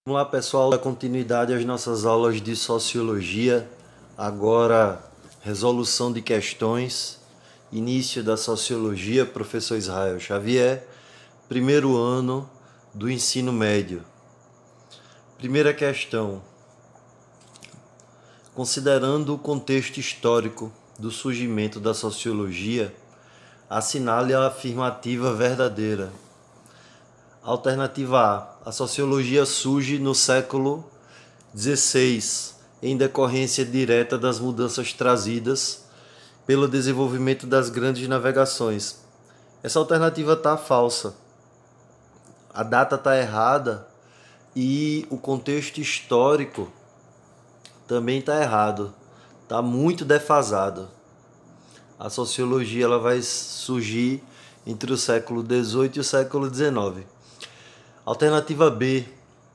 Vamos lá, pessoal, dar continuidade às nossas aulas de sociologia. Agora, resolução de questões, início da sociologia, professor Israel Xavier, primeiro ano do ensino médio. Primeira questão: considerando o contexto histórico do surgimento da sociologia, assinale a afirmativa verdadeira. Alternativa A. A sociologia surge no século XVI, em decorrência direta das mudanças trazidas pelo desenvolvimento das grandes navegações. Essa alternativa está falsa. A data está errada e o contexto histórico também está errado. Está muito defasado. A sociologia ela vai surgir entre o século XVIII e o século XIX. Alternativa B.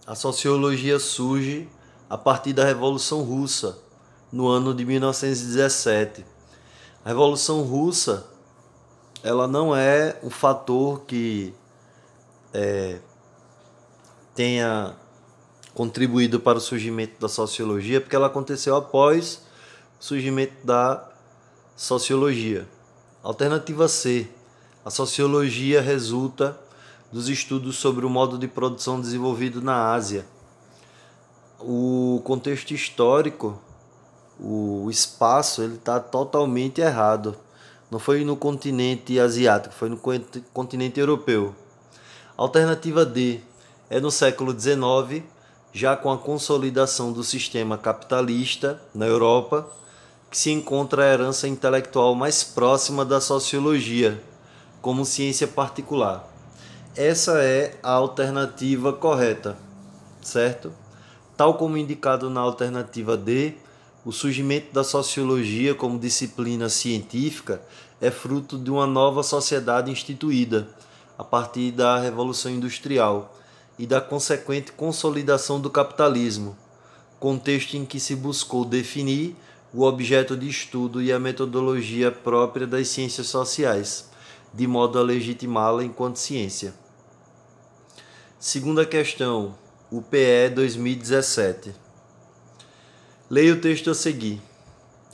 A sociologia surge a partir da Revolução Russa, no ano de 1917. A Revolução Russa ela não é um fator que tenha contribuído para o surgimento da sociologia, porque ela aconteceu após o surgimento da sociologia. Alternativa C. A sociologia resulta dos estudos sobre o modo de produção desenvolvido na Ásia. O contexto histórico, o espaço, ele está totalmente errado. Não foi no continente asiático, foi no continente europeu. Alternativa D. É no século XIX, já com a consolidação do sistema capitalista na Europa, que se encontra a herança intelectual mais próxima da sociologia, como ciência particular. Essa é a alternativa correta, certo? Tal como indicado na alternativa D, o surgimento da sociologia como disciplina científica é fruto de uma nova sociedade instituída a partir da Revolução Industrial e da consequente consolidação do capitalismo, contexto em que se buscou definir o objeto de estudo e a metodologia própria das ciências sociais, de modo a legitimá-la enquanto ciência. Segunda questão, UPE 2017. Leia o texto a seguir.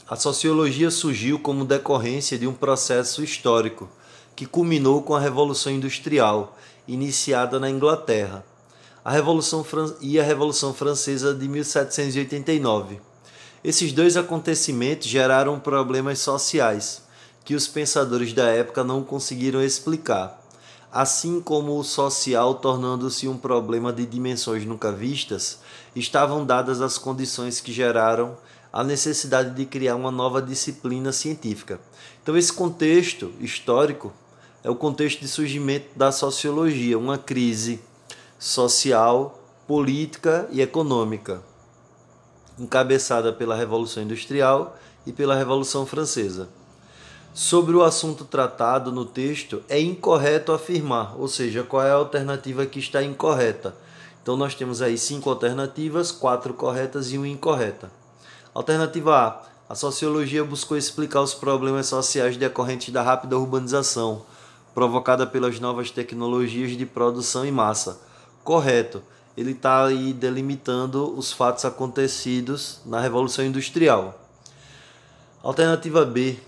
A sociologia surgiu como decorrência de um processo histórico que culminou com a Revolução Industrial, iniciada na Inglaterra, a Revolução Francesa de 1789. Esses dois acontecimentos geraram problemas sociais que os pensadores da época não conseguiram explicar. Assim como o social tornando-se um problema de dimensões nunca vistas, estavam dadas as condições que geraram a necessidade de criar uma nova disciplina científica. Então esse contexto histórico é o contexto de surgimento da sociologia, uma crise social, política e econômica, encabeçada pela Revolução Industrial e pela Revolução Francesa. Sobre o assunto tratado no texto, é incorreto afirmar, ou seja, qual é a alternativa que está incorreta. Então nós temos aí 5 alternativas, 4 corretas e 1 incorreta. Alternativa A. A sociologia buscou explicar os problemas sociais decorrentes da rápida urbanização, provocada pelas novas tecnologias de produção em massa. Correto. Ele está aí delimitando os fatos acontecidos na Revolução Industrial. Alternativa B.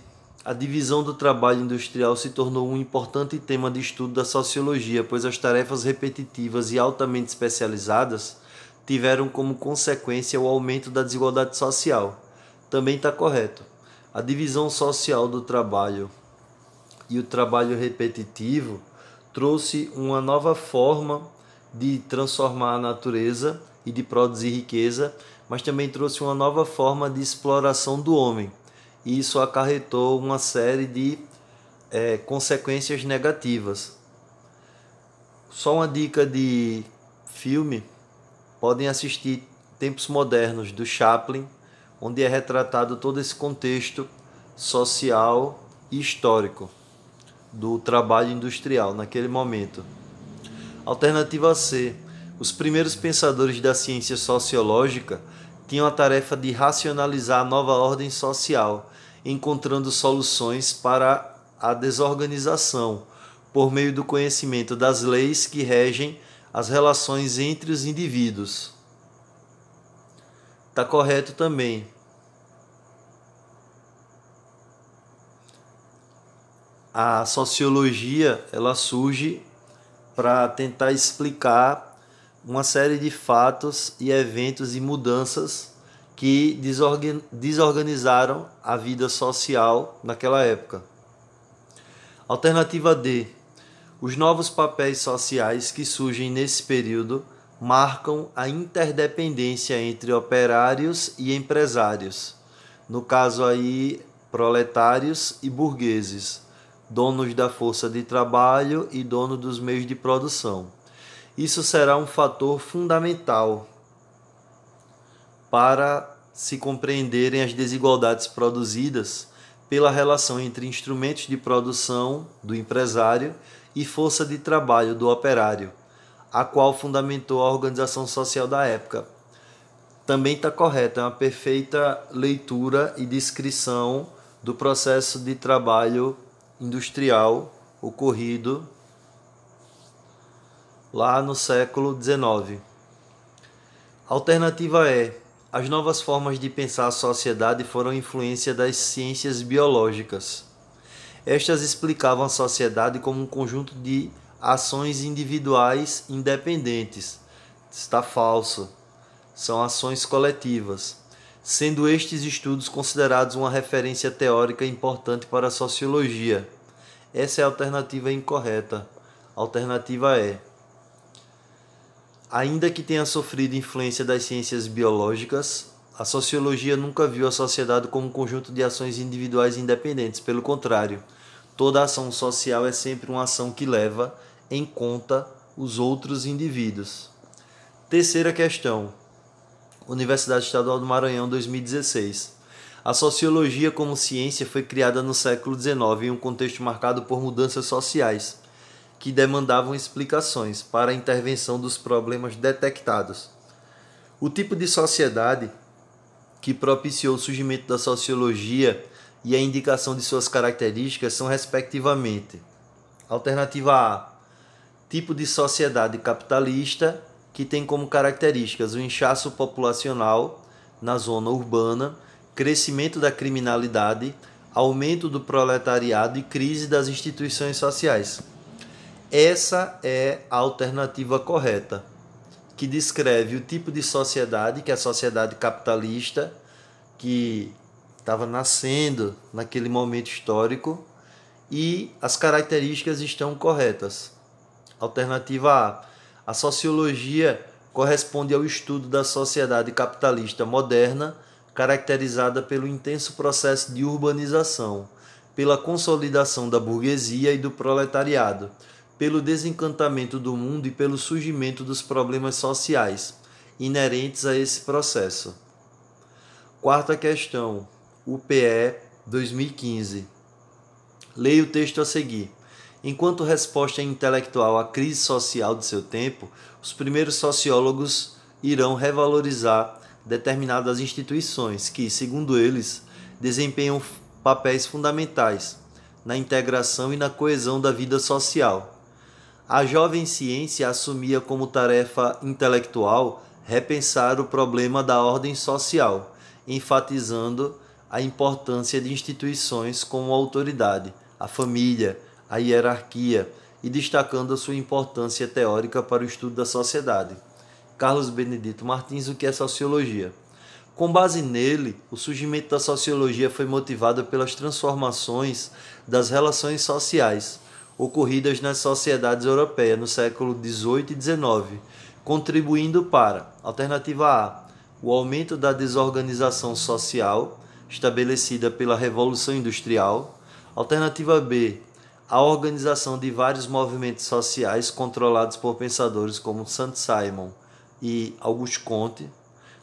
A divisão do trabalho industrial se tornou um importante tema de estudo da sociologia, pois as tarefas repetitivas e altamente especializadas tiveram como consequência o aumento da desigualdade social. Também está correto. A divisão social do trabalho e o trabalho repetitivo trouxe uma nova forma de transformar a natureza e de produzir riqueza, mas também trouxe uma nova forma de exploração do homem. E isso acarretou uma série de consequências negativas. Só uma dica de filme: podem assistir Tempos Modernos, do Chaplin, onde é retratado todo esse contexto social e histórico do trabalho industrial naquele momento. Alternativa C. Os primeiros pensadores da ciência sociológica tinham a tarefa de racionalizar a nova ordem social, encontrando soluções para a desorganização, por meio do conhecimento das leis que regem as relações entre os indivíduos. Está correto também. A sociologia, ela surge para tentar explicar uma série de fatos e eventos e mudanças que desorganizaram a vida social naquela época. Alternativa D. Os novos papéis sociais que surgem nesse período marcam a interdependência entre operários e empresários. No caso aí, proletários e burgueses, donos da força de trabalho e donos dos meios de produção. Isso será um fator fundamental para se compreenderem as desigualdades produzidas pela relação entre instrumentos de produção do empresário e força de trabalho do operário, a qual fundamentou a organização social da época. Também está correto, é uma perfeita leitura e descrição do processo de trabalho industrial ocorrido lá no século XIX. Alternativa E. As novas formas de pensar a sociedade foram influência das ciências biológicas. Estas explicavam a sociedade como um conjunto de ações individuais independentes. Está falso. São ações coletivas, sendo estes estudos considerados uma referência teórica importante para a sociologia. Essa é a alternativa incorreta. Alternativa E. Ainda que tenha sofrido influência das ciências biológicas, a sociologia nunca viu a sociedade como um conjunto de ações individuais independentes. Pelo contrário, toda ação social é sempre uma ação que leva em conta os outros indivíduos. Terceira questão. Universidade Estadual do Maranhão, 2016. A sociologia como ciência foi criada no século XIX em um contexto marcado por mudanças sociais que demandavam explicações para a intervenção dos problemas detectados. O tipo de sociedade que propiciou o surgimento da sociologia e a indicação de suas características são, respectivamente: alternativa A, tipo de sociedade capitalista, que tem como características o inchaço populacional na zona urbana, crescimento da criminalidade, aumento do proletariado e crise das instituições sociais. Essa é a alternativa correta, que descreve o tipo de sociedade, que é a sociedade capitalista, que estava nascendo naquele momento histórico, e as características estão corretas. Alternativa A. A sociologia corresponde ao estudo da sociedade capitalista moderna, caracterizada pelo intenso processo de urbanização, pela consolidação da burguesia e do proletariado, pelo desencantamento do mundo e pelo surgimento dos problemas sociais inerentes a esse processo. Quarta questão, UPE 2015. Leia o texto a seguir. Enquanto resposta intelectual à crise social de seu tempo, os primeiros sociólogos irão revalorizar determinadas instituições que, segundo eles, desempenham papéis fundamentais na integração e na coesão da vida social. A jovem ciência assumia como tarefa intelectual repensar o problema da ordem social, enfatizando a importância de instituições como a autoridade, a família, a hierarquia e destacando a sua importância teórica para o estudo da sociedade. Carlos Benedito Martins, o que é sociologia? Com base nele, o surgimento da sociologia foi motivado pelas transformações das relações sociais ocorridas nas sociedades europeias no século XVIII e XIX, contribuindo para, alternativa A, o aumento da desorganização social estabelecida pela Revolução Industrial, alternativa B, a organização de vários movimentos sociais controlados por pensadores como Saint-Simon e Auguste Comte,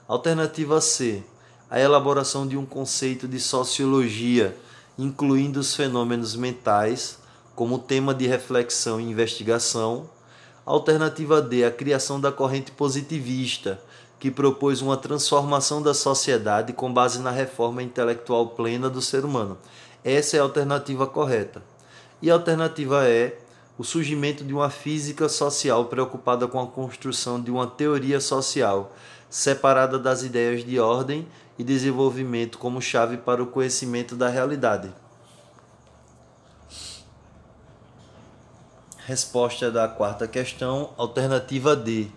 alternativa C, a elaboração de um conceito de sociologia, incluindo os fenômenos mentais como tema de reflexão e investigação. Alternativa D, a criação da corrente positivista, que propôs uma transformação da sociedade com base na reforma intelectual plena do ser humano. Essa é a alternativa correta. E a alternativa E, o surgimento de uma física social preocupada com a construção de uma teoria social, separada das ideias de ordem e desenvolvimento como chave para o conhecimento da realidade. Resposta da quarta questão, alternativa D.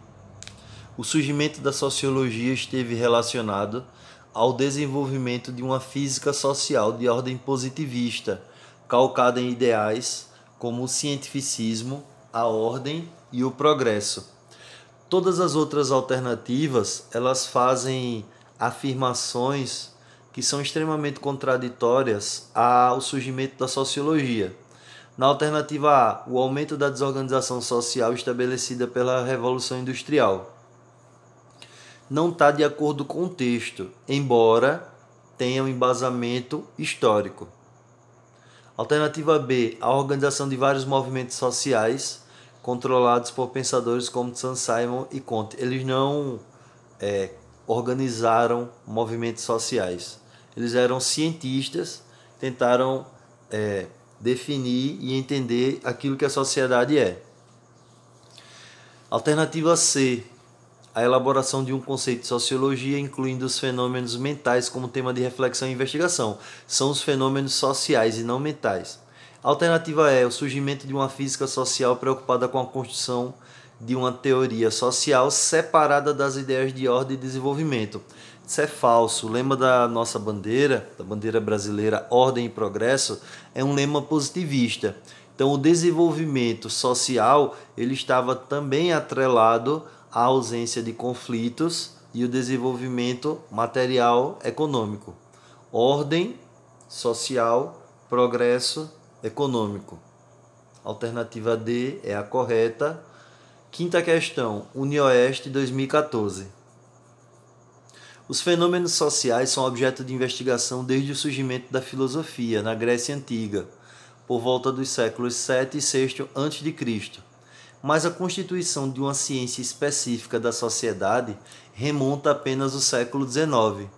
O surgimento da sociologia esteve relacionado ao desenvolvimento de uma física social de ordem positivista, calcada em ideais como o cientificismo, a ordem e o progresso. Todas as outras alternativas, elas fazem afirmações que são extremamente contraditórias ao surgimento da sociologia. Na alternativa A, o aumento da desorganização social estabelecida pela Revolução Industrial não está de acordo com o texto, embora tenha um embasamento histórico. Alternativa B, a organização de vários movimentos sociais controlados por pensadores como Saint-Simon e Comte. Eles não organizaram movimentos sociais. Eles eram cientistas, tentaram definir e entender aquilo que a sociedade é. Alternativa C, a elaboração de um conceito de sociologia, incluindo os fenômenos mentais como tema de reflexão e investigação. São os fenômenos sociais e não mentais. Alternativa E, o surgimento de uma física social preocupada com a construção de uma teoria social separada das ideias de ordem e desenvolvimento. Isso é falso. O lema da nossa bandeira, da bandeira brasileira, ordem e progresso, é um lema positivista. Então, o desenvolvimento social ele estava também atrelado à ausência de conflitos e o desenvolvimento material econômico. Ordem social, progresso econômico. Alternativa D é a correta. Quinta questão, UniOeste 2014. Os fenômenos sociais são objeto de investigação desde o surgimento da filosofia na Grécia Antiga, por volta dos séculos 7 e 6 a.C., mas a constituição de uma ciência específica da sociedade remonta apenas ao século XIX.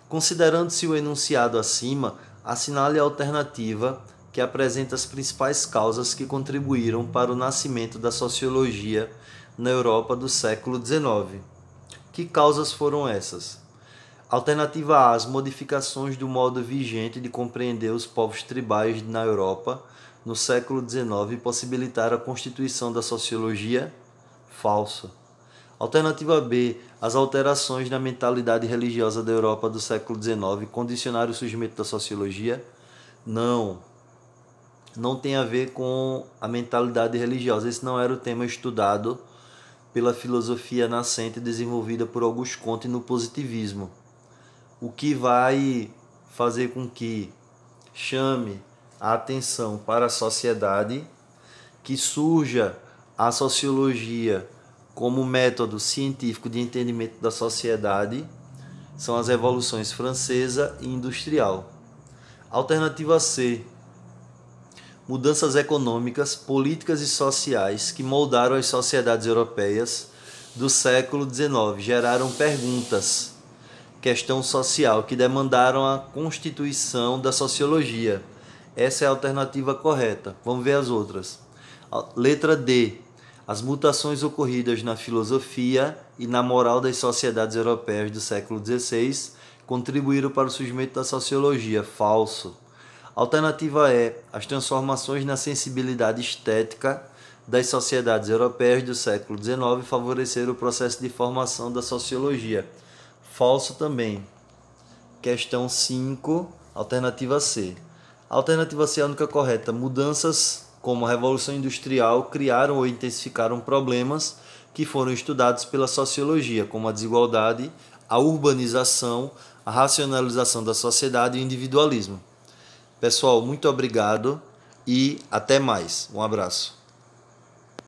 Considerando-se o enunciado acima, assinale a alternativa que apresenta as principais causas que contribuíram para o nascimento da sociologia na Europa do século XIX. Que causas foram essas? Alternativa A, as modificações do modo vigente de compreender os povos tribais na Europa no século XIX possibilitaram a constituição da sociologia? Falso. Alternativa B, as alterações na mentalidade religiosa da Europa do século XIX condicionaram o surgimento da sociologia? Não. Não tem a ver com a mentalidade religiosa. Esse não era o tema estudado pela filosofia nascente desenvolvida por Auguste Comte no positivismo. O que vai fazer com que chame a atenção para a sociedade, que surja a sociologia como método científico de entendimento da sociedade, são as revoluções francesa e industrial. Alternativa C, mudanças econômicas, políticas e sociais que moldaram as sociedades europeias do século XIX, geraram perguntas, questão social, que demandaram a constituição da sociologia. Essa é a alternativa correta. Vamos ver as outras. Letra D. As mutações ocorridas na filosofia e na moral das sociedades europeias do século XVI contribuíram para o surgimento da sociologia. Falso. Alternativa E. As transformações na sensibilidade estética das sociedades europeias do século XIX favoreceram o processo de formação da sociologia. Falso também. Questão 5, alternativa C. A alternativa C é a única correta. Mudanças como a Revolução Industrial criaram ou intensificaram problemas que foram estudados pela sociologia, como a desigualdade, a urbanização, a racionalização da sociedade e o individualismo. Pessoal, muito obrigado e até mais. Um abraço.